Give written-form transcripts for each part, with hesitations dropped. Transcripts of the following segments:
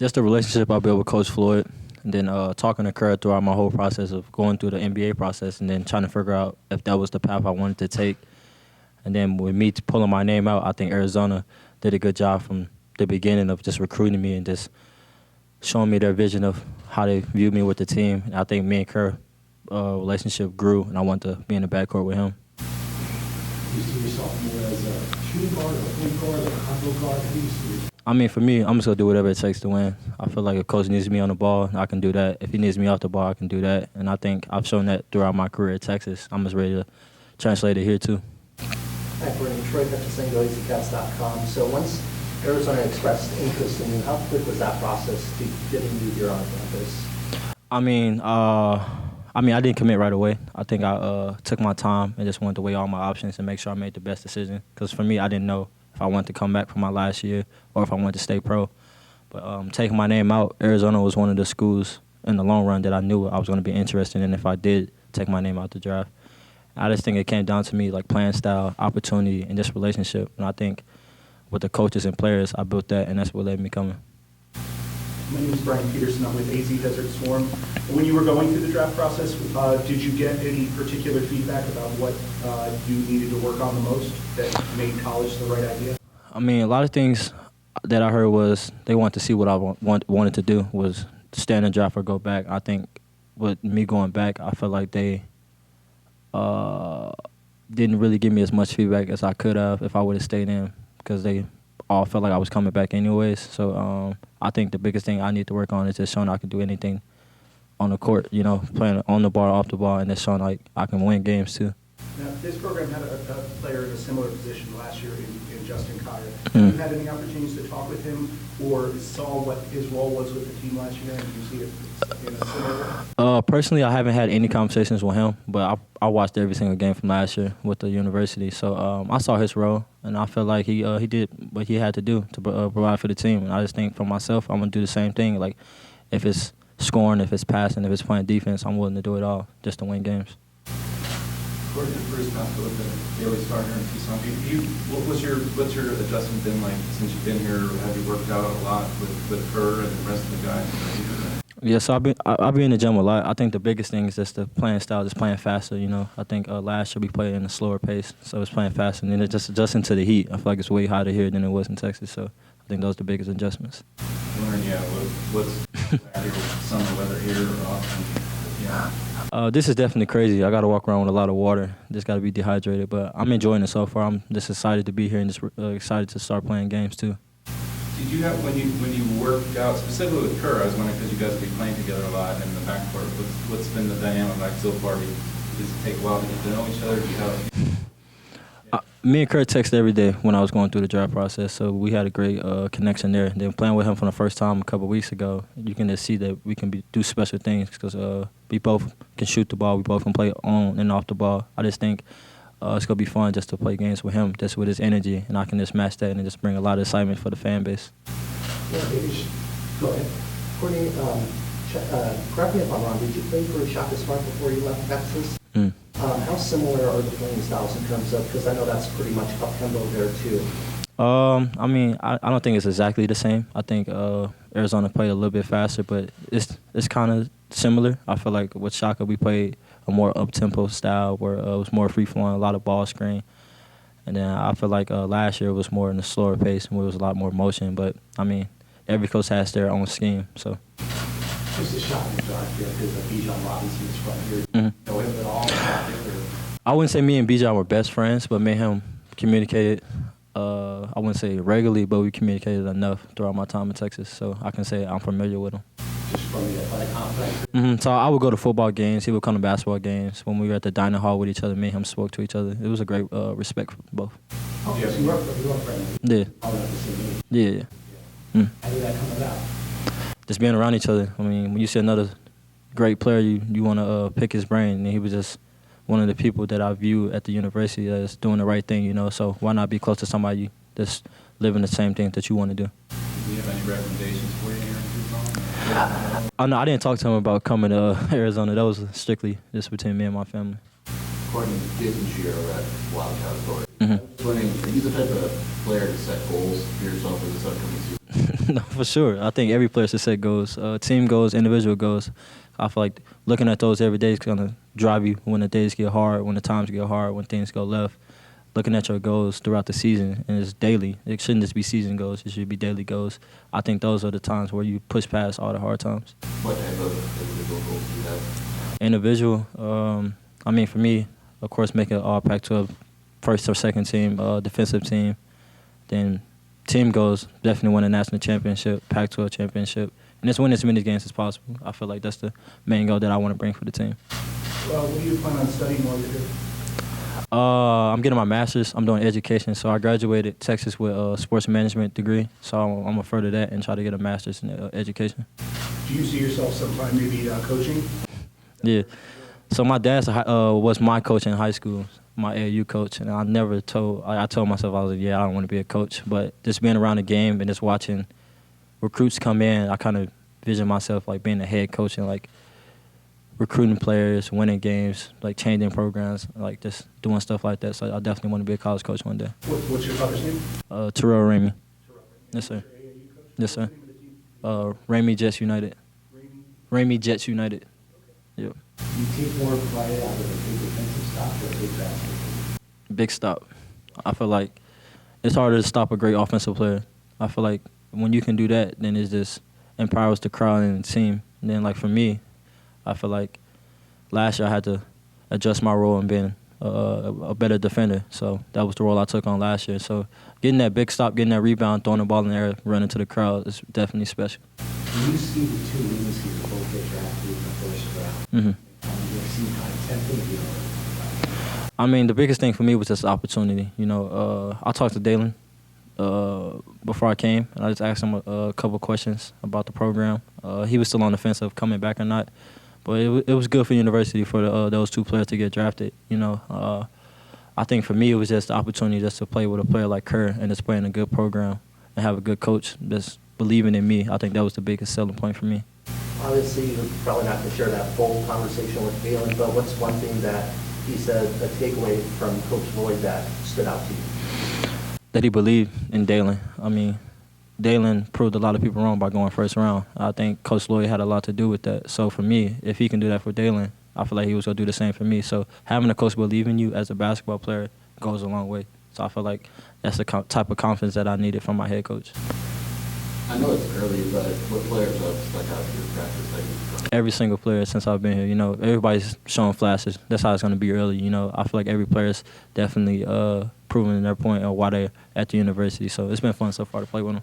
Just the relationship I built with Coach Floyd, and then talking to Kerr throughout my whole process of going through the NBA process, and then trying to figure out if that was the path I wanted to take. And then with me pulling my name out, I think Arizona did a good job from the beginning of just recruiting me and just showing me their vision of how they viewed me with the team. And I think me and Kerr relationship grew, and I wanted to be in the backcourt with him. Do you see yourself more as a shooting guard or a point guard or a combo guard? How do you see it? I mean, for me, I'm just going to do whatever it takes to win. I feel like if Coach needs me on the ball, I can do that. If he needs me off the ball, I can do that. And I think I've shown that throughout my career at Texas. I'm just ready to translate it here, too. Hi, Courtney. Troy Peterson, GOAZCATS.com. So once Arizona expressed interest in you, how quick was that process to getting you here on campus? I mean, I didn't commit right away. I think I took my time and just wanted to weigh all my options and make sure I made the best decision. Because for me, I didn't know if I wanted to come back for my last year or if I wanted to stay pro. But taking my name out, Arizona was one of the schools in the long run that I knew I was going to be interested in if I did take my name out the draft. I just think it came down to me like playing style, opportunity, and this relationship. And I think with the coaches and players, I built that, and that's what led me coming. My name is Brian Peterson. I'm with AZ Desert Swarm. When you were going through the draft process, did you get any particular feedback about what you needed to work on the most that made college the right idea? I mean, a lot of things that I heard was they wanted to see what I wanted to do was stay in the draft or go back. I think with me going back, I felt like they didn't really give me as much feedback as I could have if I would have stayed in because they all felt like I was coming back anyways. So I think the biggest thing I need to work on is just showing I can do anything on the court, you know, playing on the ball, off the ball, and just showing like I can win games too. Now, this program had a player in a similar position last year in Justin Kaya. Have you had any opportunities to talk with him or saw what his role was with the team last year, and do you see it in a similar way? Personally, I haven't had any conversations with him, but I watched every single game from last year with the university. So I saw his role, and I feel like he did what he had to do to provide for the team. And I just think for myself, I'm going to do the same thing. Like if it's scoring, if it's passing, if it's playing defense, I'm willing to do it all just to win games. According to Bruce Pasco with the Daily Star here in Tucson, what's your adjustment been like since you've been here? Have you worked out a lot with her and the rest of the guys? Yeah, so I've been in the gym a lot. I think the biggest thing is just the playing style, just playing faster. You know, I think last year we played in a slower pace, so it's playing faster, and then it's just adjusting to the heat. I feel like it's way hotter here than it was in Texas, so I think those are the biggest adjustments. I'm wondering, what's summer weather here or often? Yeah. This is definitely crazy. I got to walk around with a lot of water. Just got to be dehydrated, but I'm enjoying it so far. I'm just excited to be here and just excited to start playing games too. Did you have when you worked out specifically with Kerr? I was wondering because you guys have been playing together a lot in the backcourt. What's been the dynamic like so far? Does it take a while to get to know each other? Do you have? Me and Kerr texted every day when I was going through the draft process, so we had a great connection there. And then playing with him for the first time a couple of weeks ago, you can just see that we can do special things because we both can shoot the ball, we both can play on and off the ball. I just think it's going to be fun just to play games with him, just with his energy, and I can just match that and just bring a lot of excitement for the fan base. Yeah, go ahead. Courtney, correct me if I'm wrong, did you play for Shaka Smart before you left Texas? How similar are the playing styles in terms of, because I know that's pretty much up tempo there too. I mean, I don't think it's exactly the same. I think Arizona played a little bit faster, but it's kind of similar. I feel like with Shaka, we played a more up-tempo style where it was more free-flowing, a lot of ball screen. And then I feel like last year it was more in a slower pace and it was a lot more motion. But, I mean, every coach has their own scheme, so. Just a shot in the dark here because Bijan Robinson is from here. Know him at all? I wouldn't say me and Bijan were best friends, but me and him communicated, I wouldn't say regularly, but we communicated enough throughout my time in Texas, so I can say I'm familiar with him. Just from the athletic complex? So I would go to football games. He would come to basketball games. When we were at the dining hall with each other, me and him spoke to each other. It was a great respect for both. Oh, yes, you were friends? Yeah. All at the same age? Yeah. How did that come about? Just being around each other. I mean, when you see another great player, you want to pick his brain, and he was just one of the people that I view at the university as doing the right thing, you know. So why not be close to somebody that's living the same thing that you want to do? Do you have any recommendations for you here in Tucson? I didn't talk to him about coming to Arizona. That was strictly just between me and my family. Courtney, Jason Shearer at Wildcats. Mm-hmm. I was wondering, are you the type of player to set goals for yourself for this upcoming season? No, for sure. I think every player should set goals, team goals, individual goals. I feel like looking at those every day is going to drive you when the days get hard, when the times get hard, when things go left. Looking at your goals throughout the season, and it's daily. It shouldn't just be season goals. It should be daily goals. I think those are the times where you push past all the hard times. What type of individual goals do you have? Individual, I mean, for me, of course, making all Pac-12 first or second team, defensive team. Then team goals, definitely win a national championship, Pac-12 championship, and just win as many games as possible. I feel like that's the main goal that I want to bring for the team. Well, what do you plan on studying while you're here? I'm getting my master's. I'm doing education, so I graduated Texas with a sports management degree. So I'm gonna further that and try to get a master's in education. Do you see yourself sometime maybe coaching? Yeah. So my dad was my coach in high school, my AAU coach, and I told myself, I was like, yeah, I don't want to be a coach. But just being around the game and just watching recruits come in, I kind of vision myself like being a head coach and like recruiting players, winning games, like changing programs, like just doing stuff like that. So I definitely want to be a college coach one day. What's your father's name? McKale Ramey. Yes, sir. Yes, sir. Ramey Jets United. Ramey Jets United. Yep. You take more pride out of a big defensive stop or a big basket? Big stop. I feel like it's harder to stop a great offensive player. I feel like when you can do that, then it just empowers the crowd and the team. And then, like, for me, I feel like last year I had to adjust my role in being a better defender. So that was the role I took on last year. So getting that big stop, getting that rebound, throwing the ball in the air, running to the crowd is definitely special. When you see the two wings here both get drafted in the first round, Mm-hmm. you seem kind of tempting, you know. I mean, the biggest thing for me was just opportunity. You know, I talked to Dalen before I came, and I just asked him a couple questions about the program. He was still on the fence of coming back or not. But it was good for the university for those two players to get drafted. You know, I think for me it was just the opportunity just to play with a player like Kerr and just play in a good program and have a good coach that's believing in me. I think that was the biggest selling point for me. Obviously, you're probably not going to share that full conversation with Dalen, but what's one thing that he said, a takeaway from Coach Lloyd that stood out to you? That he believed in Dalen. I mean, Dalen proved a lot of people wrong by going first round. I think Coach Lloyd had a lot to do with that. So for me, if he can do that for Dalen, I feel like he was going to do the same for me. So having a coach believe in you as a basketball player goes a long way. So I feel like that's the type of confidence that I needed from my head coach. I know it's early, but what players have stuck out to your practice? Like, every single player since I've been here, you know, everybody's showing flashes. That's how it's going to be early, you know. I feel like every player's definitely proving their point of why they're at the university. So it's been fun so far to play with them.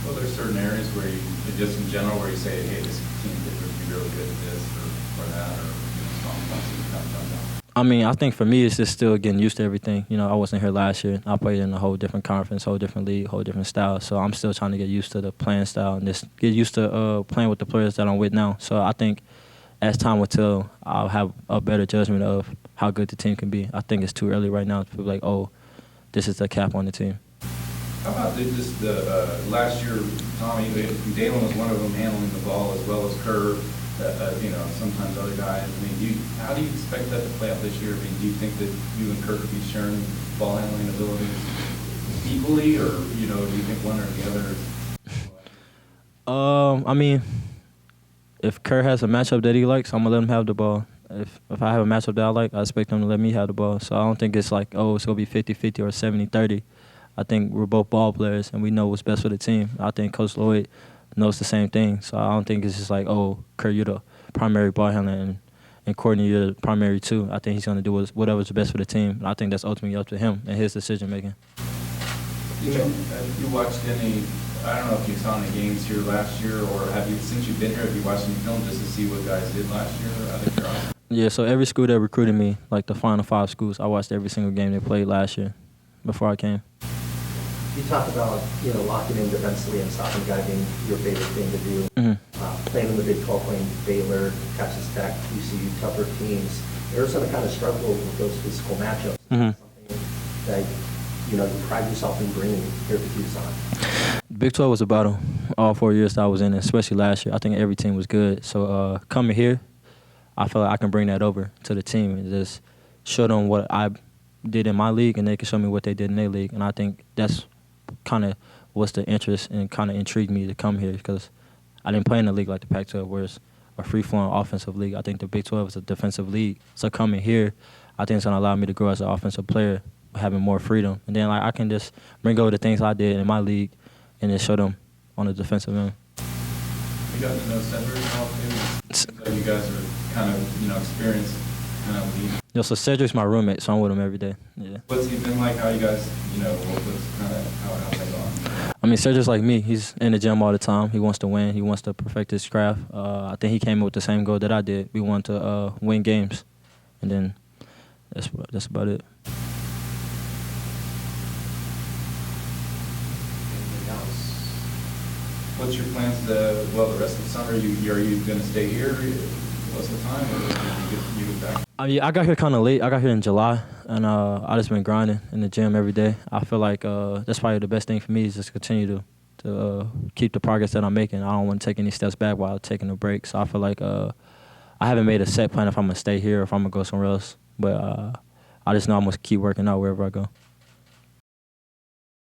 Well, there's certain areas where you, just in general, where you say, hey, this team could be really good at this or that, or, you know, strong points kind of come down. I mean, I think for me, it's just still getting used to everything. You know, I wasn't here last year. I played in a whole different conference, whole different league, whole different style. So I'm still trying to get used to the playing style and just get used to playing with the players that I'm with now. So I think as time will tell, I'll have a better judgment of how good the team can be. I think it's too early right now to be like, oh, this is the cap on the team. How about the last year, Tommy, Dalen was one of them handling the ball as well as Kerr, you know, sometimes other guys. I mean, how do you expect that to play out this year? I mean, do you think that you and Kerr could be sharing ball handling abilities equally, or, you know, do you think one or the other is? I mean, if Kerr has a matchup that he likes, I'm going to let him have the ball. If I have a matchup that I like, I expect him to let me have the ball. So I don't think it's like, oh, it's going to be 50-50 or 70-30. I think we're both ball players, and we know what's best for the team. I think Coach Lloyd knows the same thing. So I don't think it's just like, oh, Kerr, you're the primary ball handler, and Courtney, you're the primary too. I think he's going to do whatever's best for the team. And I think that's ultimately up to him and his decision-making. You watched any, I don't know if you saw any games here last year, or have you, since you've been here, have you watched any film just to see what guys did last year out of curiosity? Yeah, so every school that recruited me, like the Final Five schools, I watched every single game they played last year before I came. You talk about, you know, locking in defensively and stopping guy being your favorite thing to do. Mm-hmm. Playing in the Big 12, playing Baylor, Texas Tech, TCU, tougher teams. Arizona kind of struggle with those physical matchups. Mm-hmm. Something that, you know, you pride yourself in bringing here to Tucson. Big 12 was a battle all 4 years that I was in it, especially last year. I think every team was good. So coming here, I feel like I can bring that over to the team and just show them what I did in my league, and they can show me what they did in their league. And I think that's kind of what's the interest and kind of intrigued me to come here because I didn't play in a league like the Pac-12 where it's a free-flowing offensive league. I think the Big 12 is a defensive league. So coming here, I think it's going to allow me to grow as an offensive player, having more freedom. And then like I can just bring over the things I did in my league and just show them on the defensive end. You got to know Cedric and all too? So you guys are kind of, experienced kind of lead. So Cedric's my roommate, so I'm with him every day. Yeah. What's he been like? How you guys, what's kind of, how's that going? I mean, Cedric's like me. He's in the gym all the time. He wants to win. He wants to perfect his craft. I think he came in with the same goal that I did. We want to win games. And then that's about it. Anything else? What's your plans the rest of the summer? Are you going to stay here most of the time, or you get back? I got here kind of late. I got here in July, and I just been grinding in the gym every day. I feel like that's probably the best thing for me is just continue to keep the progress that I'm making. I don't want to take any steps back while taking a break. So I feel like I haven't made a set plan if I'm going to stay here or if I'm going to go somewhere else. But I just know I'm going to keep working out wherever I go.